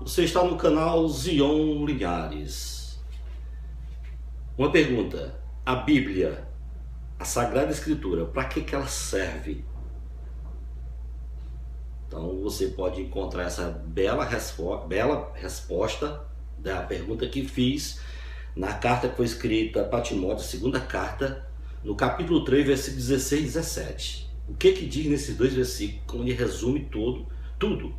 Você está no canal Zion Linhares. Uma pergunta: a Bíblia, a Sagrada Escritura, para que ela serve? Então você pode encontrar essa bela resposta da pergunta que fiz na carta que foi escrita para Timóteo, segunda carta, no capítulo 3, versículos 16 e 17. O que diz nesses dois versículos, onde resume tudo.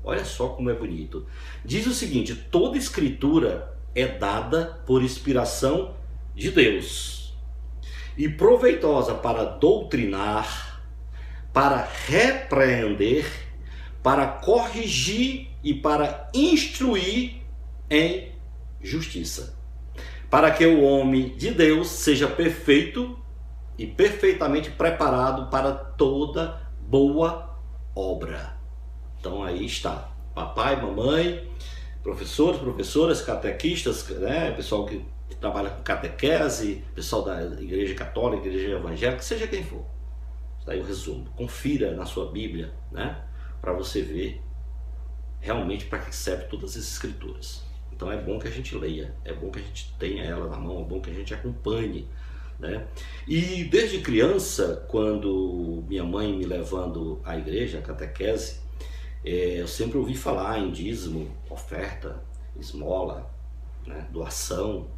Olha só como é bonito. Diz o seguinte: toda escritura é dada por inspiração de Deus e proveitosa para doutrinar, para repreender, para corrigir e para instruir em justiça, para que o homem de Deus seja perfeito e perfeitamente preparado para toda boa obra. Então aí está, papai, mamãe, professores, professoras, catequistas, né? Pessoal que trabalha com catequese, pessoal da igreja católica, igreja evangélica, seja quem for. Está aí o resumo. Confira na sua Bíblia, né? Para você ver realmente para que serve todas as escrituras. Então é bom que a gente leia, é bom que a gente tenha ela na mão, é bom que a gente acompanhe, né? E desde criança, quando minha mãe me levando à igreja, à catequese, eu sempre ouvi falar em dízimo, oferta, esmola, né, doação.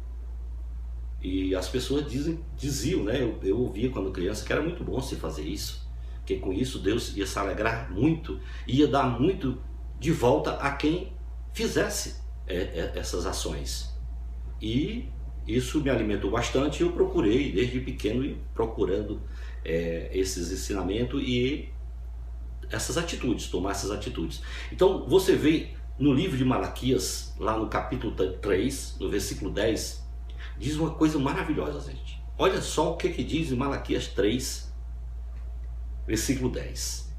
E as pessoas diziam, né? Eu ouvia quando criança que era muito bom se fazer isso, porque com isso Deus ia se alegrar muito, ia dar muito de volta a quem fizesse essas ações. E isso me alimentou bastante. Eu procurei desde pequeno ir procurando esses ensinamentos e essas atitudes, tomar essas atitudes. Então você vê no livro de Malaquias, lá no capítulo 3, no versículo 10, diz uma coisa maravilhosa, gente. Olha só o que diz em Malaquias 3, versículo 10.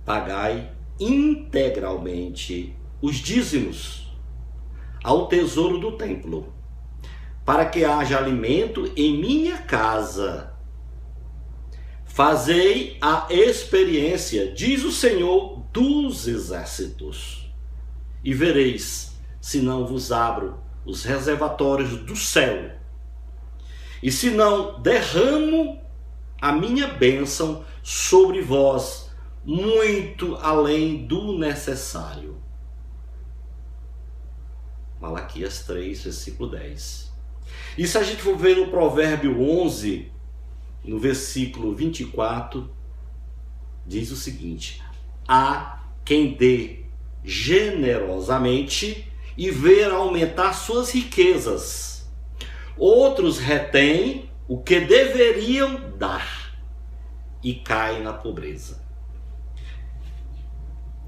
Pagai integralmente os dízimos ao tesouro do templo, para que haja alimento em minha casa. Fazei a experiência, diz o Senhor dos exércitos, e vereis se não vos abro os reservatórios do céu, e se não derramo a minha bênção sobre vós, muito além do necessário. Malaquias 3, versículo 10. E se a gente for ver no Provérbio 11, no versículo 24, diz o seguinte: há quem dê generosamente e ver aumentar suas riquezas. Outros retêm o que deveriam dar e caem na pobreza.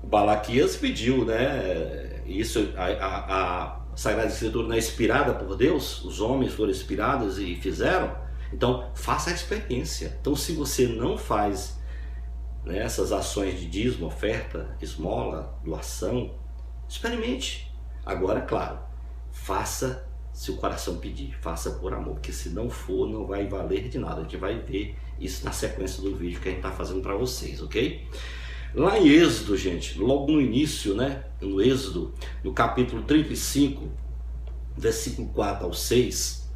O Malaquias pediu, né? Isso, a Sagrada Escritura não é inspirada por Deus, os homens foram inspirados e fizeram. Então faça a experiência. Então se você não faz, né, essas ações de dízimo, oferta, esmola, doação, experimente. Agora, claro, faça se o coração pedir, faça por amor, porque se não for, não vai valer de nada. A gente vai ver isso na sequência do vídeo que a gente está fazendo para vocês, ok? Lá em Êxodo, gente, logo no início, né, no Êxodo, no capítulo 35, versículo 4 ao 6,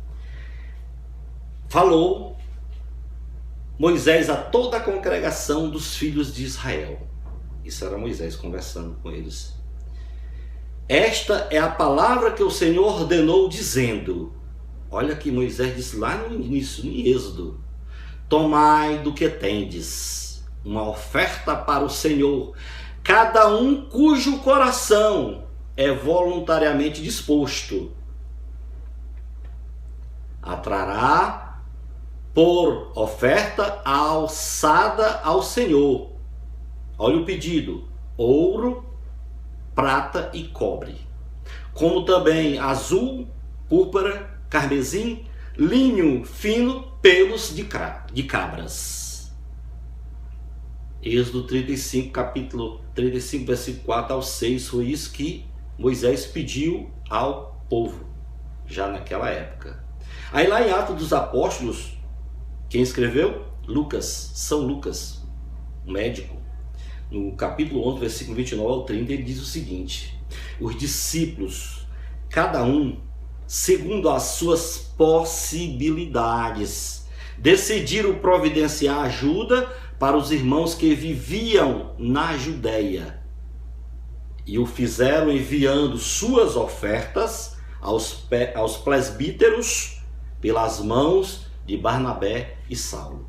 falou Moisés a toda a congregação dos filhos de Israel. Isso era Moisés conversando com eles. Esta é a palavra que o Senhor ordenou, dizendo. Olha que Moisés disse lá no início, em Êxodo: tomai do que tendes uma oferta para o Senhor, cada um cujo coração é voluntariamente disposto. Atrará por oferta a alçada ao Senhor. Olha o pedido: ouro, prata e cobre, como também azul, púrpura, carmesim, linho fino, pelos de cabras. Êxodo 35, capítulo 35, versículo 4 ao 6, foi isso que Moisés pediu ao povo, já naquela época. Aí lá em Atos dos Apóstolos, quem escreveu? Lucas, São Lucas, médico. no capítulo 11, versículo 29 ao 30, ele diz o seguinte: os discípulos, cada um, segundo as suas possibilidades, decidiram providenciar ajuda para os irmãos que viviam na Judéia, e o fizeram enviando suas ofertas aos presbíteros pelas mãos de Barnabé e Saulo.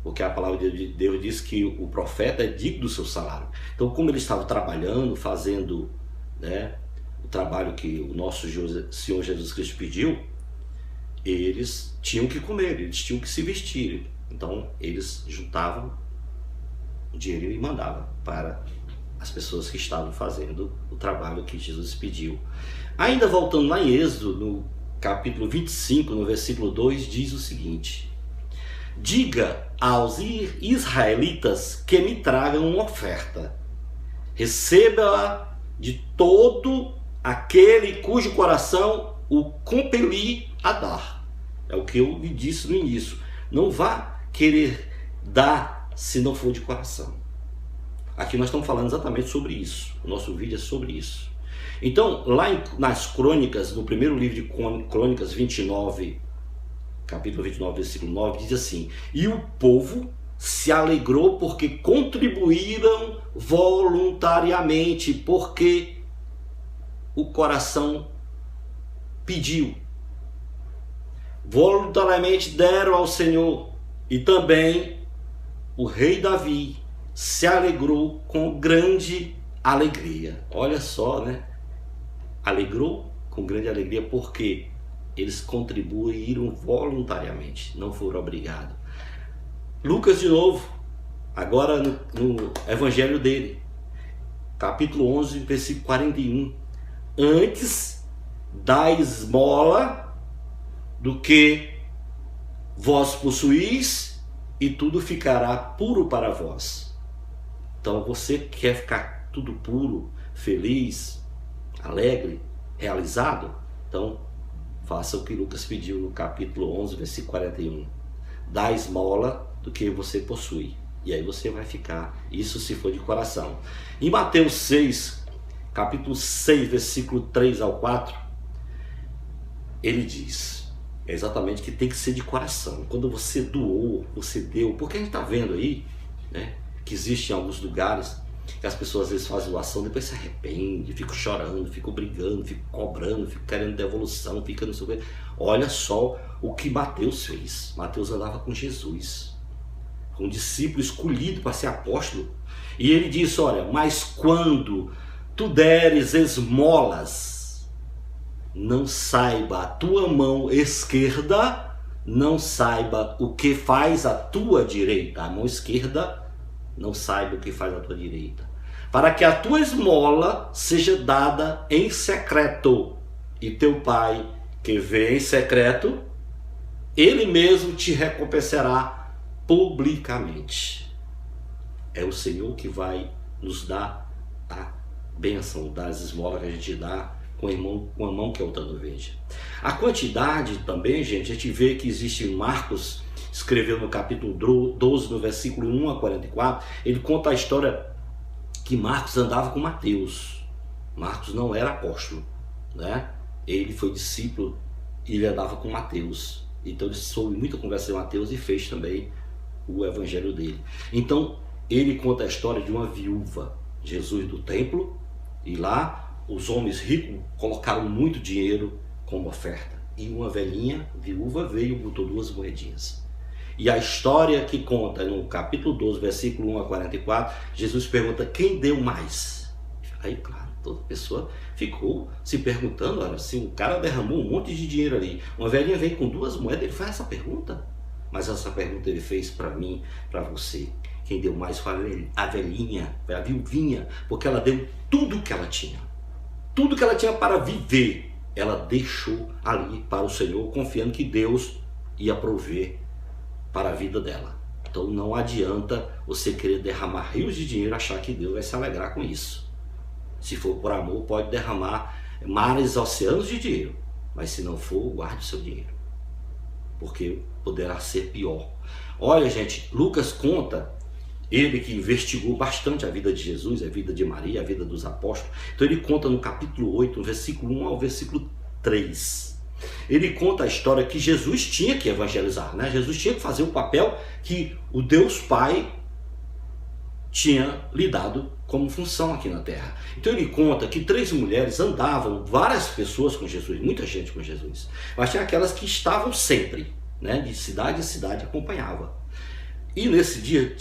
Porque a palavra de Deus diz que o profeta é digno do seu salário. Então, como eles estavam trabalhando, fazendo, né, o trabalho que o nosso Senhor Jesus Cristo pediu, eles tinham que comer, eles tinham que se vestir. Então, eles juntavam o dinheiro e mandavam para as pessoas que estavam fazendo o trabalho que Jesus pediu. Ainda voltando lá em Êxodo, no capítulo 25, no versículo 2, diz o seguinte: diga aos israelitas que me tragam uma oferta. Receba-a de todo aquele cujo coração o compeli a dar. É o que eu lhe disse no início. Não vá querer dar se não for de coração. Aqui nós estamos falando exatamente sobre isso. O nosso vídeo é sobre isso. Então, lá nas Crônicas, no primeiro livro de Crônicas 29, capítulo 29, versículo 9, diz assim: e o povo se alegrou porque contribuíram voluntariamente, porque o coração pediu. Voluntariamente deram ao Senhor. E também o rei Davi se alegrou com grande alegria. Olha só, né? Alegrou com grande alegria porque eles contribuíram voluntariamente, não foram obrigados. Lucas de novo, agora no evangelho dele, capítulo 11, versículo 41. Antes dai esmola do que vós possuís, e tudo ficará puro para vós. Então, você quer ficar tudo puro, feliz, alegre, realizado? Então, faça o que Lucas pediu no capítulo 11, versículo 41. Dá esmola do que você possui. E aí você vai ficar, isso se for de coração. Em Mateus 6, capítulo 6, versículo 3 ao 4, ele diz exatamente que tem que ser de coração. Quando você doou, você deu, porque a gente está vendo aí, né, que existe em alguns lugares que as pessoas às vezes fazem doação, depois se arrepende, ficam chorando, ficam brigando, ficam cobrando, ficam querendo devolução, fica não sei o que. Olha só o que Mateus fez. Mateus andava com Jesus, um discípulo escolhido para ser apóstolo, e ele disse: olha, mas quando tu deres esmolas, não saiba a tua mão esquerda, não saiba o que faz a tua direita. A mão esquerda não saiba o que faz a tua direita, para que a tua esmola seja dada em secreto, e teu pai que vê em secreto, ele mesmo te recompensará publicamente. É o Senhor que vai nos dar a bênção das esmolas que a gente dá com a mão que a outra não veja. A quantidade também, gente, a gente vê que existe em Marcos, escreveu no capítulo 12, no versículo 1 a 44, ele conta a história que Marcos andava com Mateus. Marcos não era apóstolo, né? Ele foi discípulo e ele andava com Mateus. Então ele soube muita conversa de Mateus e fez também o evangelho dele. Então ele conta a história de uma viúva, Jesus do templo, e lá os homens ricos colocaram muito dinheiro como oferta. E uma velhinha viúva veio e botou 2 moedinhas. E a história que conta no capítulo 12, versículo 1 a 44, Jesus pergunta quem deu mais. Aí, claro, toda pessoa ficou se perguntando, olha, se o cara derramou um monte de dinheiro ali, uma velhinha vem com 2 moedas, ele faz essa pergunta. Mas essa pergunta ele fez para mim, para você. Quem deu mais foi a velhinha, foi a viuvinha, porque ela deu tudo o que ela tinha. Tudo que ela tinha para viver, ela deixou ali para o Senhor, confiando que Deus ia prover para a vida dela. Então não adianta você querer derramar rios de dinheiro e achar que Deus vai se alegrar com isso. Se for por amor, pode derramar mares, oceanos de dinheiro, mas se não for, guarde o seu dinheiro, porque poderá ser pior. Olha, gente, Lucas conta ele que investigou bastante a vida de Jesus, a vida de Maria, a vida dos apóstolos. Então ele conta no capítulo 8, no versículo 1 ao versículo 3. Ele conta a história que Jesus tinha que evangelizar, né? Jesus tinha que fazer o papel que o Deus Pai tinha lhe dado como função aqui na terra. Então ele conta que 3 mulheres andavam, várias pessoas com Jesus, muita gente com Jesus, mas tinha aquelas que estavam sempre, né? De cidade em cidade acompanhava. E nesse dia,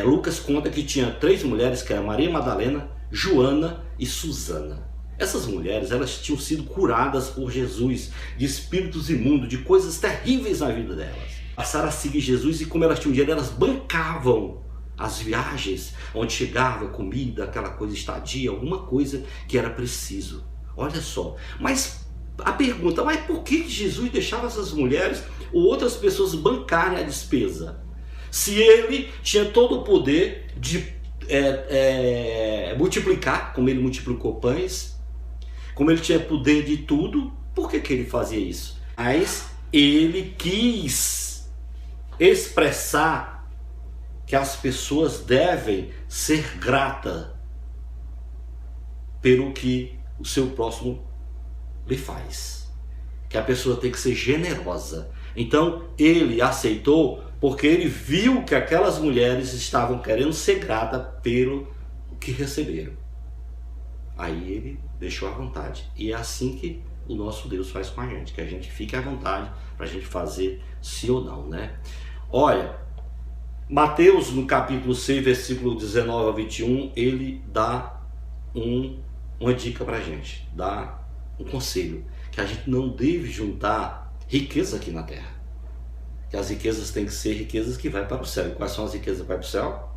Lucas conta que tinha 3 mulheres, que eram Maria Madalena, Joana e Susana. Essas mulheres, elas tinham sido curadas por Jesus de espíritos imundos, de coisas terríveis na vida delas. Passaram a seguir Jesus e, como elas tinham dinheiro, elas bancavam as viagens, onde chegava comida, aquela coisa, estadia, alguma coisa que era preciso. Olha só, mas a pergunta, mas por que Jesus deixava essas mulheres ou outras pessoas bancarem a despesa? Se ele tinha todo o poder de multiplicar, como ele multiplicou pães, como ele tinha poder de tudo, por que ele fazia isso? Mas ele quis expressar que as pessoas devem ser gratas pelo que o seu próximo lhe faz. Que a pessoa tem que ser generosa. Então ele aceitou porque ele viu que aquelas mulheres estavam querendo ser gratas pelo que receberam. Aí ele deixou à vontade. E é assim que o nosso Deus faz com a gente, que a gente fique à vontade para a gente fazer sim ou não, né? Olha, Mateus, no capítulo 6, versículo 19 a 21, ele dá uma dica para a gente, dá um conselho, que a gente não deve juntar riqueza aqui na terra. Que as riquezas têm que ser riquezas que vai para o céu. E quais são as riquezas que vai para o céu?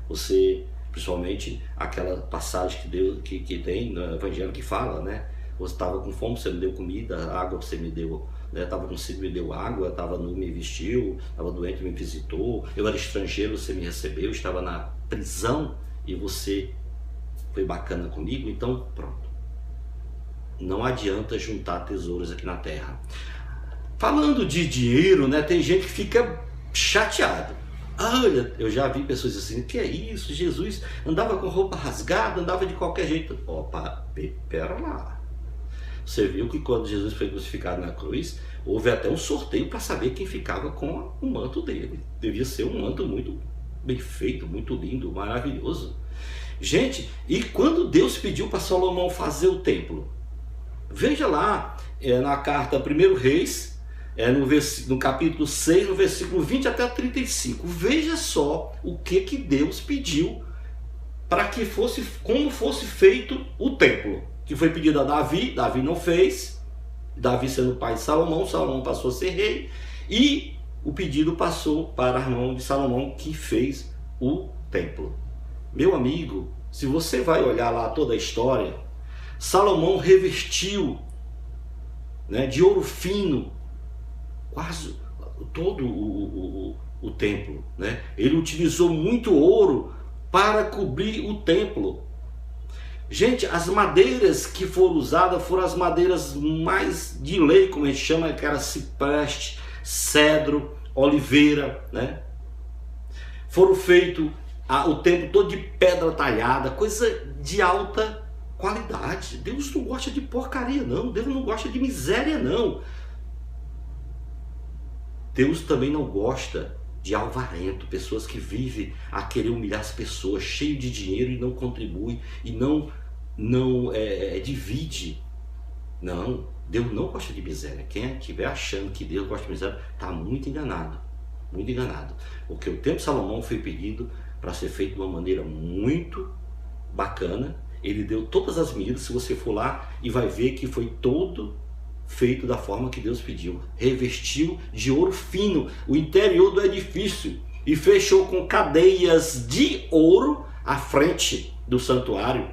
Você, principalmente, aquela passagem que Deus que tem no Evangelho que fala, né? Você estava com fome, você me deu comida, água você me deu, né? Estava com sede, me deu água, estava nu, me vestiu, estava doente, me visitou, eu era estrangeiro, você me recebeu, estava na prisão e você foi bacana comigo. Então pronto, não adianta juntar tesouros aqui na terra. Falando de dinheiro, né? Tem gente que fica chateado. Olha, eu já vi pessoas assim, que é isso? Jesus andava com roupa rasgada, andava de qualquer jeito. Opa, pera lá. Você viu que quando Jesus foi crucificado na cruz, houve até um sorteio para saber quem ficava com o manto dele. Devia ser um manto muito bem feito, muito lindo, maravilhoso. Gente, e quando Deus pediu para Salomão fazer o templo? Veja lá, na carta 1 Reis, no capítulo 6, no versículo 20 até 35. Veja só o que Deus pediu para que fosse, como fosse feito o templo. Que foi pedido a Davi, Davi não fez, Davi sendo pai de Salomão, Salomão passou a ser rei, e o pedido passou para a mão de Salomão, que fez o templo. Meu amigo, se você vai olhar lá toda a história, Salomão revestiu, né, de ouro fino quase todo o templo, né? Ele utilizou muito ouro para cobrir o templo. Gente, as madeiras que foram usadas foram as madeiras mais de lei, como a gente chama, que era cipreste, cedro, oliveira, né? Foram feitos o templo todo de pedra talhada, coisa de alta qualidade. Deus não gosta de porcaria, não. Deus não gosta de miséria, não. Deus também não gosta de alvarento, pessoas que vivem a querer humilhar as pessoas, cheio de dinheiro e não contribui e não divide. Não, Deus não gosta de miséria. Quem estiver achando que Deus gosta de miséria está muito enganado, muito enganado. Porque o templo de Salomão foi pedido para ser feito de uma maneira muito bacana. Ele deu todas as medidas, se você for lá e vai ver que foi todo feito da forma que Deus pediu. Revestiu de ouro fino o interior do edifício e fechou com cadeias de ouro a frente do santuário,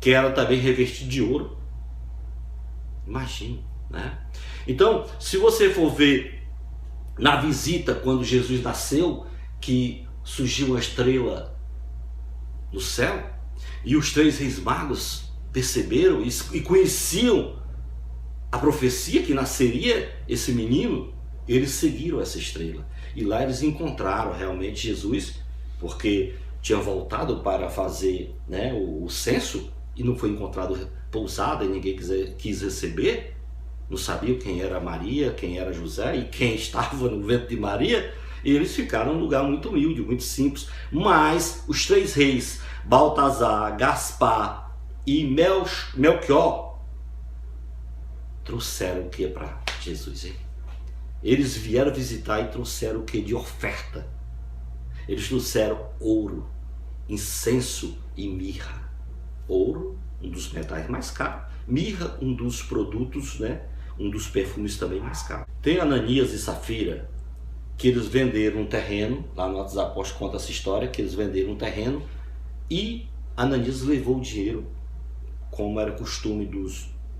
que era também revestido de ouro. Imagine, né? Então, se você for ver na visita quando Jesus nasceu, que surgiu uma estrela no céu, e os 3 reis magos perceberam e conheciam a profecia que nasceria esse menino, eles seguiram essa estrela. E lá eles encontraram realmente Jesus porque tinha voltado para fazer, né, o censo e não foi encontrado pousada e ninguém quis receber, não sabia quem era Maria, quem era José e quem estava no ventre de Maria, e eles ficaram num lugar muito humilde, muito simples. Mas os 3 reis, Baltazar, Gaspar e Melchior, trouxeram o que para Jesus, hein? Eles vieram visitar e trouxeram o que de oferta? Eles trouxeram ouro, incenso e mirra. Ouro, um dos metais mais caros. Mirra, um dos produtos, né? Um dos perfumes também mais caros. Tem Ananias e Safira, que eles venderam um terreno, lá no Atos dos Apóstolos conta essa história, que eles venderam um terreno e Ananias levou o dinheiro, como era costume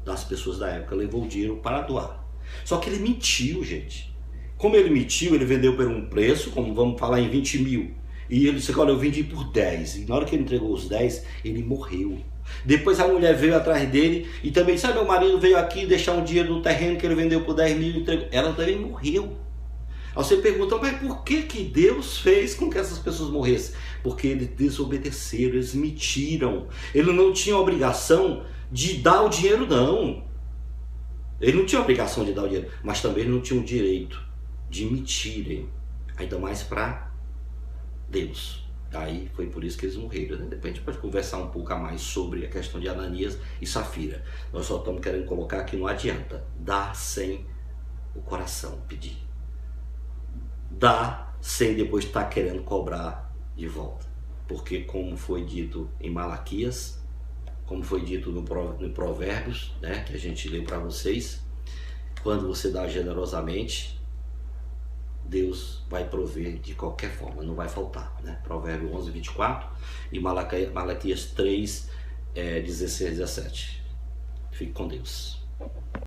das pessoas da época, levou o dinheiro para doar. Só que ele mentiu, gente. Como ele mentiu, ele vendeu por um preço, como vamos falar em 20 mil. E ele disse, olha, eu vendi por 10. E na hora que ele entregou os 10, ele morreu. Depois a mulher veio atrás dele e também disse, meu marido veio aqui deixar um dinheiro no terreno que ele vendeu por 10 mil e entregou. Ela também morreu. Aí você pergunta, mas por que Deus fez com que essas pessoas morressem? Porque eles desobedeceram, eles mentiram. Ele não tinha obrigação de dar o dinheiro, não. Ele não tinha obrigação de dar o dinheiro, mas também ele não tinha o direito de mentirem, ainda mais para Deus. Aí foi por isso que eles morreram. Depois a gente pode conversar um pouco a mais sobre a questão de Ananias e Safira. Nós só estamos querendo colocar que não adianta dar sem o coração pedir. Dá sem depois estar querendo cobrar de volta. Porque como foi dito em Malaquias, como foi dito no Provérbios, né, que a gente leu para vocês, quando você dá generosamente, Deus vai prover de qualquer forma, não vai faltar, né? Provérbio 11, 24 e Malaquias 3, 16, 17. Fique com Deus.